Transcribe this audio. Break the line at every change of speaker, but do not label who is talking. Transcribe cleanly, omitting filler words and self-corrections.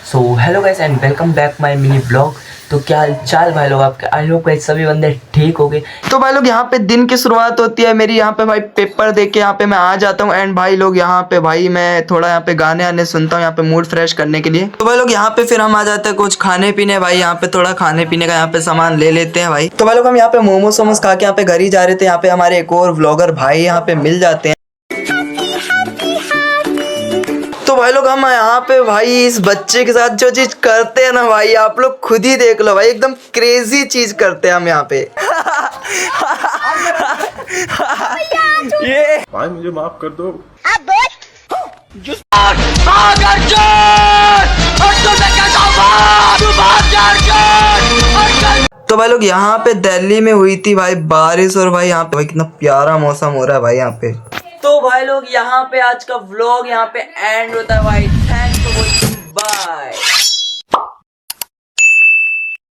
So hello guys and welcome back my mini blog. तो क्या हाल चाल भाई लोग आपके, आई होप गाइस सभी बंदे ठीक हो गए। तो भाई लोग यहाँ पे दिन की शुरुआत होती है मेरी, यहाँ पे भाई पेपर दे के यहाँ पे मैं आ जाता हूँ। एंड भाई लोग यहाँ पे भाई मैं थोड़ा यहाँ पे गाने आने सुनता हूँ यहाँ पे मूड फ्रेश करने के लिए। तो भाई लोग यहाँ पे फिर हम आ जाते हैं कुछ खाने पीने, भाई यहाँ पे थोड़ा खाने पीने का यहाँ पे सामान ले लेते हैं भाई। तो भाई लोग हम यहाँ पे मोमोज वोमोज खा के यहाँ पे घर ही जा रहे थे। यहाँ पे हमारे एक और व्लॉगर भाई यहाँ पे मिल जाते हैं। तो भाई लोग हम यहाँ पे भाई इस बच्चे के साथ जो चीज करते हैं ना भाई, आप लोग खुद ही देख लो भाई, एकदम क्रेजी चीज करते हैं हम यहाँ पे। ये
भाई मुझे माफ कर दो।
तो भाई लोग यहाँ पे दिल्ली में हुई थी भाई बारिश, और भाई यहाँ पे भाई कितना प्यारा मौसम हो रहा है भाई यहाँ पे। तो भाई लोग यहाँ पे आज का व्लॉग यहाँ पे एंड होता है भाई। Thanks for watching, bye.